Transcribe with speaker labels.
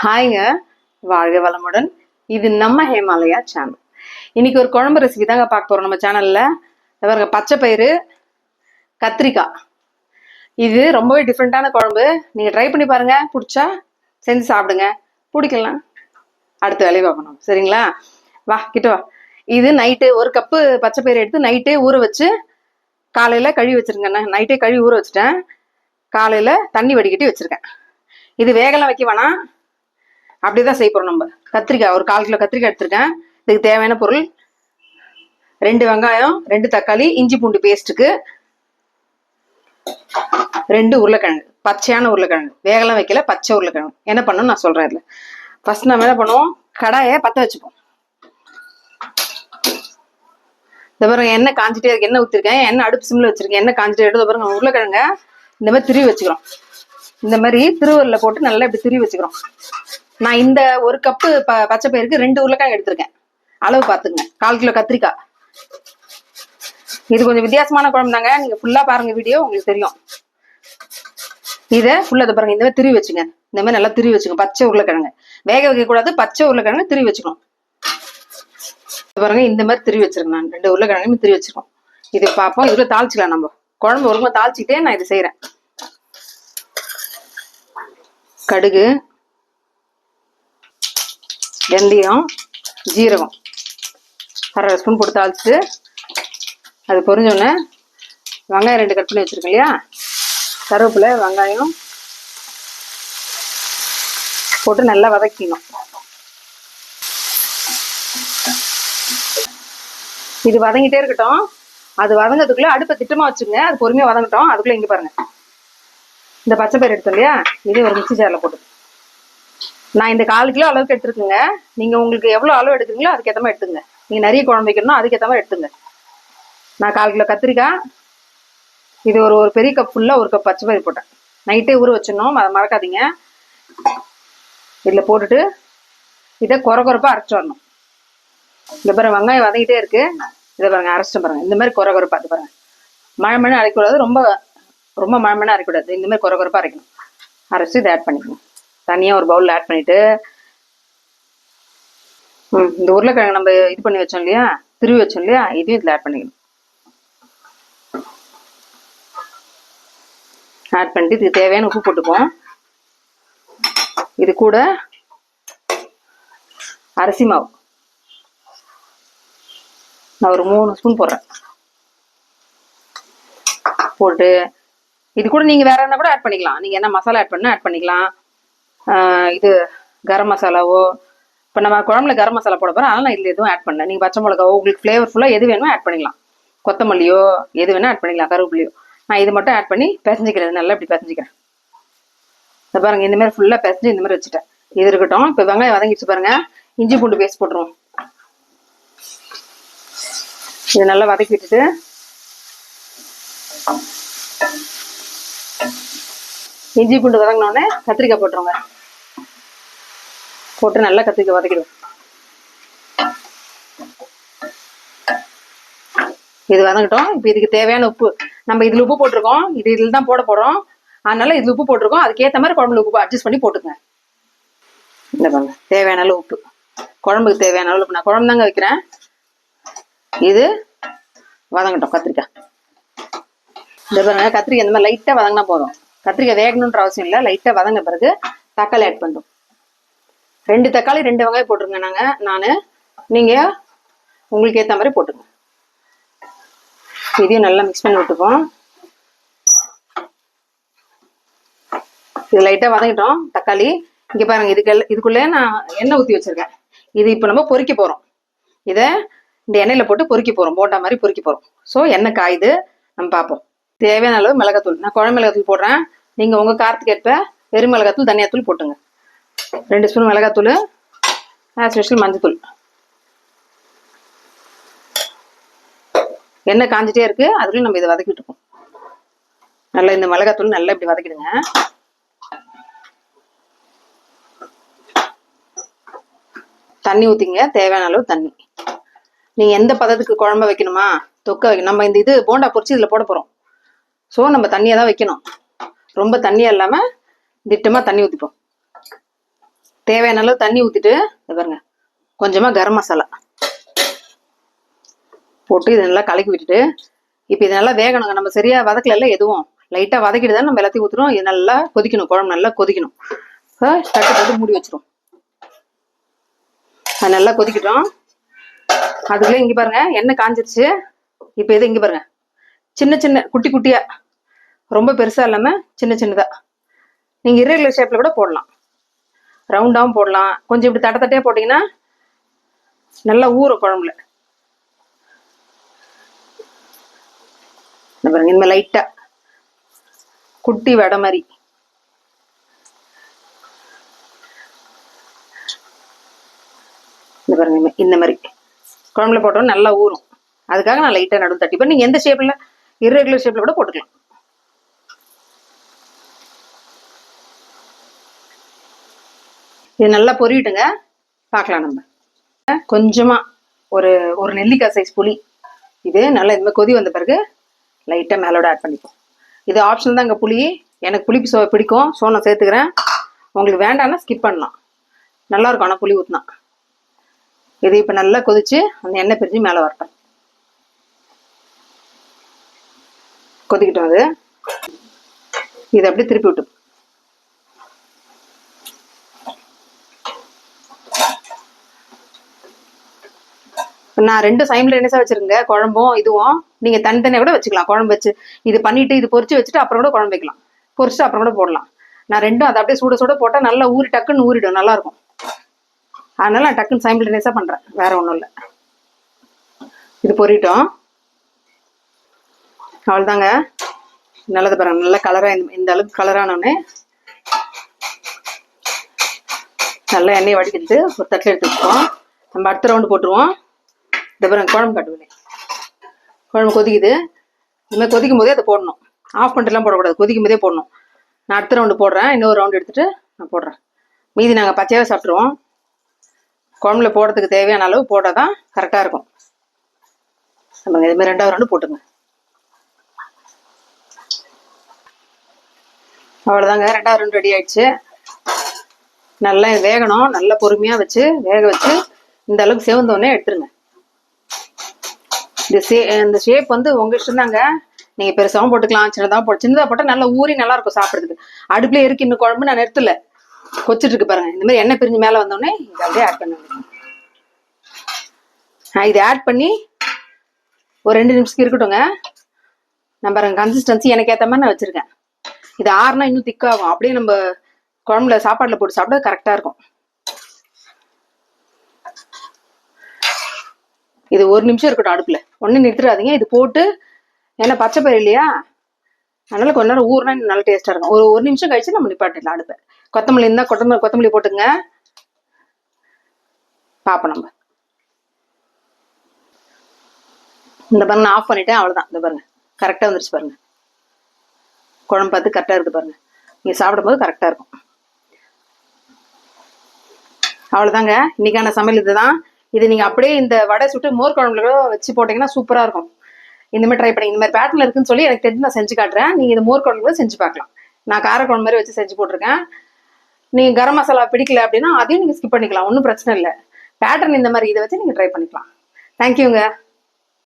Speaker 1: ஹாய்ங்க, வாழ்க வளமுடன். இது நம்ம ஹேமாலயா சேனல். இன்னைக்கு ஒரு குழம்பு ரெசிபி தாங்க பார்க்க போறோம் நம்ம சேனல்ல. பாருங்க, பச்சை பயிறு கத்திரிக்காய். இது ரொம்பவே டிஃப்ரெண்டான குழம்பு. நீங்க ட்ரை பண்ணி பாருங்க, பிடிச்சா செஞ்சு சாப்பிடுங்க, பிடிக்கலாம் அடுத்த வேலையை பார்க்கணும். சரிங்களா? வா கிட்ட வா. இது நைட்டு ஒரு கப்பு பச்சை பயிறு எடுத்து நைட்டே ஊற வச்சு காலையில கழுவி வச்சிருங்க. நைட்டே கழுவி ஊற வச்சுட்டேன், காலையில தண்ணி வடிகட்டி வச்சிருக்கேன். இது வேகலாம் வைக்க வேணாம், அப்படிதான் செய்ய போறோம் நம்ம. கத்திரிக்காய் ஒரு 1/4 கிலோ கத்திரிக்காய் எடுத்திருக்கேன். இதுக்கு தேவையான பொருள் 2 வெங்காயம், 2 தக்காளி, இஞ்சி பூண்டு பேஸ்ட்டுக்கு 2 உருளைக்கிழங்கு, பச்சையான உருளைக்கிழங்கு. வேகலாம் வைக்கல, பச்சை உருளைக்கிழங்கு. என்ன பண்ணணும் நான் சொல்றேன். இதுல ஃபர்ஸ்ட் நம்ம என்ன பண்ணுவோம், கடாயை பற்ற வச்சுப்போம். இந்த பாருங்க, எண்ணெய் காஞ்சிட்டே இருக்கு. எண்ணெய் ஊற்றிருக்கேன், எண்ணெய் அடுப்பு சிம்ல வச்சிருக்கேன். எண்ணெய் காஞ்சிட்டே எடுத்து பாருங்க, உருளைக்கிழங்க இந்த மாதிரி திருவி வச்சுக்கிறோம். இந்த மாதிரி திருவரில் போட்டு நல்லா இப்படி திருவி வச்சுக்கிறோம். நான் இந்த ஒரு கப்பு பச்சை பயிருக்கு 2 உருளைக்கிழங்கு எடுத்திருக்கேன். அளவு பார்த்துங்க. 1/4 கிலோ கத்திரிக்காய். இது கொஞ்சம் வித்தியாசமான குழம்பு தாங்க, நீங்க ஃபுல்லா பாருங்க, வீடியோ உங்களுக்கு தெரியும். இதை ஃபுல்லா இதை பாருங்க, இந்த மாதிரி திருவி வச்சுங்க. இந்த மாதிரி நல்லா திருவி வச்சுக்கோங்க. பச்சை உருளைக்கிழங்கு வேக வைக்க கூடாது, பச்சை உருளைக்கிழங்கு திருவி வச்சுக்கணும். பாருங்க, இந்த மாதிரி திருவி வச்சிருக்கேன். நான் 2 உருளைக்கிழங்கு திருவி வச்சிருக்கோம். இது பார்ப்போம். இதுல தாளிச்சுக்கலாம். நம்ம குழம்பு ஒருமா தாளிச்சுட்டே நான் இது செய்யறேன். கடுகு, வெந்தயம், ஜீரகம் 1/2 ஸ்பூன் போட்டு தாளிச்சுட்டு அது பொரிஞ்சோடனே வெங்காயம் 2 கட் பண்ணி வச்சிருக்கேன் இல்லையா, கருவேப்பிலை, வெங்காயம் போட்டு நல்லா வதக்கிக்கணும். இது வதங்கிட்டே இருக்கட்டும். அது வதங்கிறதுக்குள்ள அடுப்பை திட்டமா வச்சுங்க, அது பொறுமையா வதங்கட்டும். அதுக்குள்ள இங்க பாருங்க, இந்த பச்சை பயிர் எடுத்தோம் இல்லையா, இது ஒரு மிக்சி ஜார்ல போட்டு. நான் இந்த 1/4 கிலோ அளவுக்கு எடுத்துருக்குங்க. நீங்க உங்களுக்கு எவ்வளவு அளவு எடுக்கிறீங்களோ அதுக்கேற்ற மாதிரி எடுத்துங்க. நீங்க நிறைய குழம்பு வைக்கணும்னா அதுக்கேற்ற மாதிரி எடுத்துங்க. நான் 1/4 கிலோ கத்திரிக்காய், இது ஒரு பெரிய கப் ஃபுல்லா 1 கப் பச்சை பயிர் போட்டேன். நைட்டே ஊற வச்சிடணும், அதை மறக்காதீங்க. இதுல போட்டுட்டு இதை குறப்பா அரைச்சு வரணும். இந்த பாருங்க, வெங்காயம் வதங்கிட்டே இருக்கு. இதை பாருங்க, அரைச்சிட்டு பாருங்க. இந்த மாதிரி குறப்பா அது பாருங்க. மழை அரைக்கூடாது, ரொம்ப மழை அரைக்கூடாது. இந்த மாதிரி குறப்பா அரைக்கணும். அரைச்சு இதை ஆட் பண்ணிக்கணும். தனியா ஒரு பவுல்ல ஆட் பண்ணிட்டு இந்த உருளைக்கிழங்கு நம்ம இது பண்ணி வச்சோம் இல்லையா, திருவி வச்சோம் இல்லையா, இதையும் இதுல ஆட் பண்ணிக்கணும். ஆட் பண்ணிட்டு இதுக்கு தேவையான உப்பு போட்டுப்போம். இது கூட அரிசி மாவு நான் ஒரு 3 ஸ்பூன் போடுறேன். போட்டு இது கூட நீங்க வேற என்ன கூட ஆட் பண்ணிக்கலாம். நீங்க என்ன மசாலா ஆட் பண்ணா ஆட் பண்ணிக்கலாம். இது கரம் மசாலாவோ, இப்போ நம்ம குழம்புல கரம் மசாலா போட போறோம், அதனால நான் இதுல எதுவும் ஆட் பண்ணல. நீங்க பச்சை மிளகாவோ, உங்களுக்கு ஃபிளேவர்ஃபுல்லா எது வேணுமோ ஆட் பண்ணிக்கலாம். கொத்தமல்லியோ எது வேணா ஆட் பண்ணிக்கலாம், கருவேப்பிலையோ. நான் இது மட்டும் ஆட் பண்ணி பிசைஞ்சிக்கிறேன். நல்லா இப்படி பிசைஞ்சிக்கிறேன். இதை பாருங்க, இந்த மாதிரி ஃபுல்லா பிசைஞ்சு இந்த மாதிரி வச்சுட்டேன். இது இருக்கட்டும். இப்போ வெங்காயம் வதங்கிடுச்சு பாருங்க, இஞ்சி பூண்டு பேஸ்ட் போட்டுருவோம். இது நல்லா வதக்கி விட்டுட்டு இஞ்சி பூண்டு வதங்கினோடனே கத்திரிக்காய் போட்டுருவோங்க. போட்டு நல்லா கத்திரிக்காய் வதக்கிடுவோம். இது வதங்கட்டும். இப்போ இதுக்கு தேவையான உப்பு நம்ம இதுல உப்பு போட்டிருக்கோம். இதுல தான் போட போறோம், அதனால இதுல உப்பு போட்டிருக்கோம். அதுக்கேற்ற மாதிரி குழம்புல உப்பு அட்ஜஸ்ட் பண்ணி போட்டுக்கங்க. இந்த பாருங்க, தேவையான அளவு உப்பு, குழம்புக்கு தேவையான அளவு உப்பு. நான் குழம்பு தாங்க வைக்கிறேன். இது வதங்கட்டும் கத்திரிக்காய். இந்த பாருங்க, கத்திரிக்காய் இந்த மாதிரி லைட்டா வதங்கினா போதும். கத்திரிக்காய் வேகணுன்ற அவசியம் இல்லை. லைட்டா வதங்க பிறகு தக்காளி ஆட் பண்ணுறோம். 2 தக்காளி 2 வெங்காயம் போட்டிருங்க. நானு நீங்க உங்களுக்கு ஏற்ற மாதிரி போட்டுங்க. இதையும் நல்லா மிக்ஸ் பண்ணி விட்டுப்போம். இது லைட்டா வதங்கிட்டோம் தக்காளி. இங்க பாருங்க, இதுக்குள்ளே நான் எண்ணெய் ஊற்றி வச்சிருக்கேன். இது இப்போ நம்ம பொரிக்க போறோம். இதை இந்த எண்ணெயில போட்டு பொரிக்க போறோம், போண்டா மாதிரி பொரிக்க போறோம். ஸோ எண்ணெய் காயுது, நம்ம பார்ப்போம். தேவையான அளவு மிளகாத்தூள், நான் குழம்பு மிளகாத்தூள் போடுறேன். நீங்க உங்க காரத்துக்கு ஏற்ப வெறும் மிளகாத்தூள், தனியாத்தூள் போட்டுங்க. 2 ஸ்பூன் மிளகாத்தூள், ஸ்பெஷல் மஞ்சத்தூள். எண்ணெய் காஞ்சிட்டே இருக்கு, அதுக்குள்ள நம்ம இதை வதக்கிட்டு இருக்கோம். நல்லா இந்த மிளகாத்தூள் நல்லா இப்படி வதக்கிடுங்க. தண்ணி ஊத்திங்க, தேவையான அளவு தண்ணி. நீங்க எந்த பதத்துக்கு குழம்பு வைக்கணுமா, தொக்க வைக்கணும். நம்ம இந்த இது போண்டா பொரிச்சு இதுல போட போறோம். ஸோ நம்ம தண்ணியா தான் வைக்கணும். ரொம்ப தண்ணியா இல்லாம திட்டமா தண்ணி ஊத்திப்போம். தேவையான அளவு தண்ணி ஊற்றிட்டு பாருங்க கொஞ்சமாக கரம் மசாலா போட்டு இது நல்லா கலக்கி விட்டுட்டு இப்போ இது நல்லா வேகணுங்க. நம்ம சரியா வதக்கல எதுவும் லைட்டாக வதக்கிட்டு தான் நம்ம எல்லாத்தையும் ஊற்றுறோம். இது நல்லா கொதிக்கணும், குழம்பு நல்லா கொதிக்கணும். தட்டு போட்டு மூடி வச்சிரும். அது நல்லா கொதிக்கிட்டோம். அதுக்குள்ளே இங்கே பாருங்க எண்ணெய் காஞ்சிருச்சு. இப்போ இது இங்கே பாருங்க சின்ன சின்ன குட்டி குட்டியா, ரொம்ப பெருசா இல்லாம சின்ன சின்னதா. நீங்க இரகுலர் ஷேப்ல கூட போடலாம், ரவுண்டாவும் போடலாம். கொஞ்சம் இப்படி தட்டை தட்டையா போட்டீங்கன்னா நல்லா ஊறும் குழம்புல. பாருங்க இனிமே லைட்டா குட்டி வடை மாதிரி பாருங்க இந்த மாதிரி குழம்புல போட்டோம் நல்லா ஊறும். அதுக்காக நான் லைட்டா நடுவு தட்டிப்பேன். நீங்க எந்த ஷேப்ல இரகுலர் ஷேப்ல கூட போட்டுக்கலாம். இது நல்லா பொரியிட்டுங்க, பார்க்கலாம். நம்ம கொஞ்சமா ஒரு ஒரு நெல்லிக்காய் சைஸ் புளி, இது நல்லா இந்த மாதிரி கொதி வந்த பிறகு லைட்டா மேலோட ஆட் பண்ணிப்போம். இது ஆப்ஷனல் தான். இங்கே புளி எனக்கு புளி பிடிக்கும், ஸோ நான் சேர்த்துக்கிறேன். உங்களுக்கு வேண்டாம்னா ஸ்கிப் பண்ணலாம், நல்லா இருக்கும். ஆனால் புளி ஊற்றினா இது இப்போ நல்லா கொதிச்சு அந்த எண்ணெய் பிரிஞ்சு மேலே வரட்டும். கொதிக்கிட்டோம். அது இதை அப்படியே திருப்பி விட்டு நான் 2 சைமல்டேனியஸா வச்சிருங்க, குழம்பும் இதுவும். நீங்க தனித்தனியா கூட வச்சுக்கலாம். குழம்பு வச்சு இது பண்ணிட்டு இது பொரிச்சு வச்சுட்டு அப்புறம் கூட குழம்பு வைக்கலாம், பொரிச்சுட்டு அப்புறம் கூட போடலாம். நான் ரெண்டும் அதை அப்படியே சுட சுட போட்டா நல்லா ஊறி டக்குன்னு ஊறிடும், நல்லா இருக்கும். அதனால நான் டக்குன்னு சைமல்டேனியஸா பண்றேன், வேற ஒன்றும் இல்லை. இது பொரிட்டோம், அவ்வளோதாங்க. நல்லது பாருங்க, நல்ல கலரா இந்த அளவுக்கு கலரானோடனே நல்லா எண்ணெயை வடிக்கிட்டு ஒரு தட்டில் எடுத்து வச்சுப்போம். நம்ம அடுத்த ரவுண்டு போட்டுருவோம். இந்த பாருங்க குழம்பு காட்டுவேன். குழம்பு கொதிக்குது. இந்த மாதிரி கொதிக்கும் போதே அதை போடணும், ஆஃப் பண்ணிட்டுலாம் போடக்கூடாது, கொதிக்கும் போதே போடணும். நான் அடுத்த ரவுண்டு போடுறேன், இன்னொரு ரவுண்டு எடுத்துட்டு நான் போடுறேன். மீதி நாங்கள் பச்சையாகவே சாப்பிட்ருவோம். குழம்புல போடுறதுக்கு தேவையான அளவு போட்டால் தான் கரெக்டாக இருக்கும். நம்ம இதுமாதிரி 2வது ரவுண்டு போட்டுங்க. அவ்வளோதாங்க, 2வது ரவுண்டு ரெடி ஆயிடுச்சு. நல்லா வேகணும், நல்லா பொறுமையாக வச்சு வேக வச்சு இந்த அளவுக்கு செவந்தோடனே எடுத்துருங்க. இந்த ஷேப் வந்து உங்க இஷ்டம் தாங்க. நீங்க பெருசாவும் போட்டுக்கலாம், சின்னதாக போட்டால் நல்லா ஊறி நல்லா இருக்கும் சாப்பிட்றதுக்கு. அடுப்புலேயே இருக்கு இன்னும் குழம்பு, நான் நிறுத்தல, கொச்சிட்டு இருக்கு பாருங்க. இந்த மாதிரி எண்ணெய் பிரிஞ்சு மேலே வந்தோடனே இதை அப்படியே ஆட் பண்ணுங்க. இதை ஆட் பண்ணி ஒரு 2 நிமிஷத்துக்கு இருக்கட்டும்ங்க. நான் பாருங்க கன்சிஸ்டன்சி எனக்கு ஏற்ற மாதிரி நான் வச்சிருக்கேன். இது ஆறுனா இன்னும் திக்காகும், அப்படியே நம்ம குழம்புல சாப்பாடுல போட்டு சாப்பிட கரெக்டா இருக்கும். இது 1 நிமிஷம் இருக்கட்டும் அடுப்புல, ஒண்ணு நிறுத்துறாதீங்க. இது போட்டு ஏன்னா பச்சை பயிர் இல்லையா, அதனால கொஞ்ச நேரம் ஊறுனா நல்லா டேஸ்டா இருக்கும். ஒரு 1 நிமிஷம் கழிச்சு நம்ம நிப்பாட்டிடலாம் அடுப்பை. கொத்தமல்லி இருந்தா கொத்தமல்லி போட்டுங்க. பாப்போம் நம்ம. இந்த பாருங்க நான் ஆஃப் பண்ணிட்டேன், அவ்வளவுதான். இந்த பாருங்க கரெக்டா வந்துருச்சு பாருங்க. குழம்பு பார்த்து கரெக்டா இருக்கு பாருங்க. நீங்க சாப்பிடும் போது கரெக்டா இருக்கும். அவ்வளவுதாங்க, இன்னைக்கான சமையல் இதுதான். இது நீங்க அப்படியே இந்த வடை சுட்டு மோர் குழம்புல வச்சு போட்டீங்கன்னா சூப்பரா இருக்கும். இந்த மாதிரி ட்ரை பண்ணி, இந்த மாதிரி பேட்டர்ல இருக்குன்னு சொல்லி எனக்கு தெரிஞ்சு நான் செஞ்சு காட்டுறேன். நீங்க இந்த மோர் குழம்பு கூட செஞ்சு பார்க்கலாம். நான் காரக்குழம்பு மாதிரி வச்சு செஞ்சு போட்டிருக்கேன். நீங்க கரம் மசாலா பிடிக்கல அப்படின்னா அதையும் நீங்க ஸ்கிப் பண்ணிக்கலாம், ஒன்றும் பிரச்சனை இல்லை. பேட்டர்ன் இந்த மாதிரி இதை வச்சு நீங்க ட்ரை பண்ணிக்கலாம். தேங்க்யூங்க.